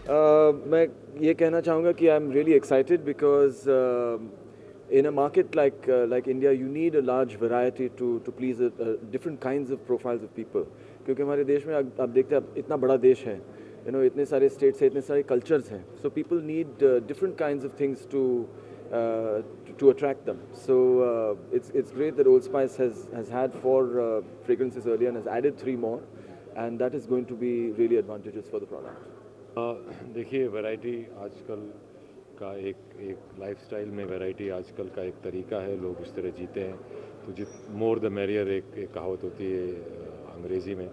मैं ये कहना चाहूँगा कि I am really excited because in a market like India, you need a large variety to please different kinds of profiles of people. क्योंकि हमारे देश में आप देखते हैं इतना बड़ा देश है, इतने सारे states हैं, इतने सारे cultures हैं. So people need different kinds of things to attract them. So it's great that Old Spice has had 4 fragrances earlier and has added 3 more, and that is going to be really advantageous for the product. देखिए variety आजकल का एक lifestyle में variety आजकल का एक तरीका है, लोग उस तरह जीते हैं. तो जित मोर द मैरियर एक कहावत होती है अंग्रेज़ी में.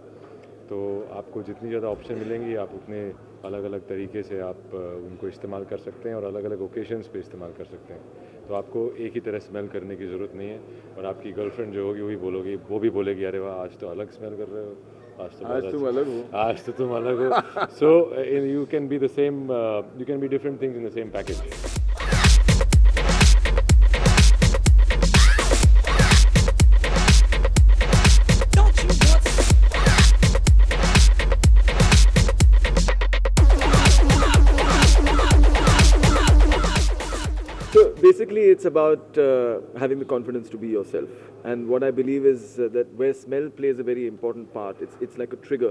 तो आपको जितनी ज़्यादा ऑप्शन मिलेंगी आप उतने अलग अलग तरीके से आप उनको इस्तेमाल कर सकते हैं और अलग अलग ओकेशंस पे इस्तेमाल कर सकते हैं. तो आपको एक ही तरह स्मेल करने की ज़रूरत नहीं है. और आपकी गर्लफ्रेंड जो होगी वो भी बोलेगी अरे वाह आज तो अलग स्मेल कर रहे हो, आज तो तुम अलग हो. So you can be the same, you can be different things in the same package. So basically it's about having the confidence to be yourself, and what I believe is that where smell plays a very important part, it's like a trigger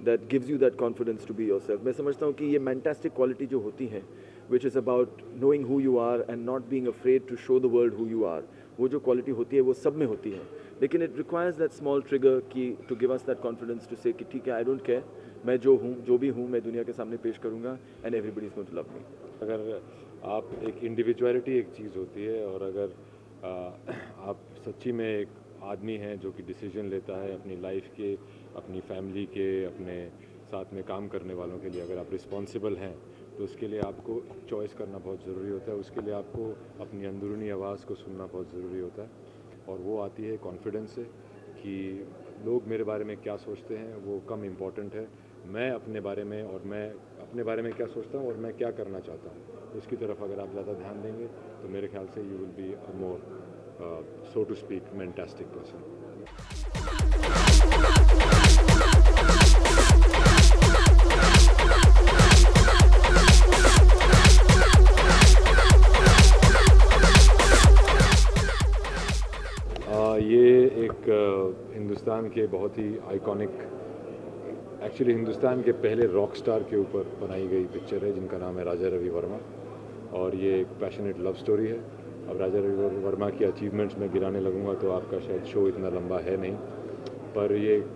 that gives you that confidence to be yourself. मैं समझता हूँ कि ये fantastic quality जो होती है, which is about knowing who you are and not being afraid to show the world who you are, वो जो quality होती है वो सब में होती है. लेकिन it requires that small trigger कि to give us that confidence to say कि ठीक है I don't care, मैं जो भी हूँ मैं दुनिया के सामने पेश करूँगा and everybody is going to love me. अगर आप एक इंडिविजुअलिटी एक चीज़ होती है, और अगर आप सच्ची में एक आदमी हैं जो कि डिसीजन लेता है अपनी लाइफ के, अपनी फैमिली के, अपने साथ में काम करने वालों के लिए, अगर आप रिस्पॉन्सिबल हैं तो उसके लिए आपको चॉइस करना बहुत ज़रूरी होता है. उसके लिए आपको अपनी अंदरूनी आवाज़ को सुनना बहुत ज़रूरी होता है, और वो आती है कॉन्फिडेंस से कि लोग मेरे बारे में क्या सोचते हैं वो कम इम्पॉर्टेंट है. मैं अपने बारे में क्या सोचता हूँ और मैं क्या करना चाहता हूँ, उसकी तरफ अगर आप ज़्यादा ध्यान देंगे तो मेरे ख्याल से you will be a more so to speak fantastic person. ये एक हिंदुस्तान के बहुत ही आइकॉनिक, एक्चुअली हिंदुस्तान के पहले रॉक स्टार के ऊपर बनाई गई पिक्चर है जिनका नाम है राजा रवि वर्मा, और ये एक पैशनेट लव स्टोरी है. अब राजा रवि वर्मा की अचीवमेंट्स में गिराने लगूंगा तो आपका शायद शो इतना लंबा है नहीं, पर ये एक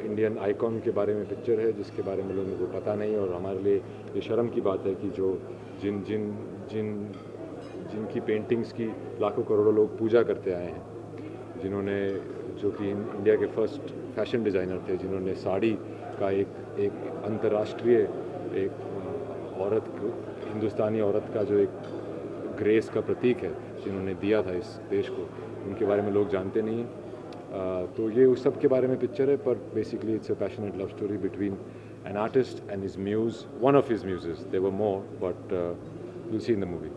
इंडियन आइकॉन के बारे में पिक्चर है जिसके बारे में लोगों को पता नहीं. और हमारे लिए ये शर्म की बात है कि जो जिनकी पेंटिंग्स की लाखों करोड़ों लोग पूजा करते आए हैं, जो कि इंडिया के फर्स्ट फैशन डिज़ाइनर थे, जिन्होंने साड़ी का एक अंतर्राष्ट्रीय एक औरत, हिंदुस्तानी औरत का जो एक ग्रेस का प्रतीक है जिन्होंने दिया था इस देश को, उनके बारे में लोग जानते नहीं हैं. तो ये उस सब के बारे में पिक्चर है, पर basically it's a passionate love story between an artist and his muse, one of his muses. There were more, but you will see in the movie.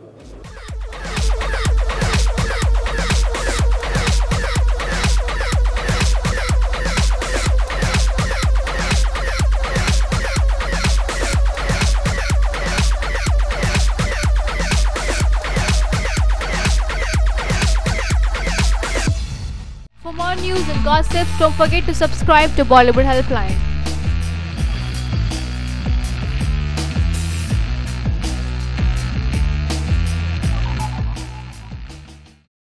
For more news and gossip, don't forget to subscribe to Bollywood Helpline.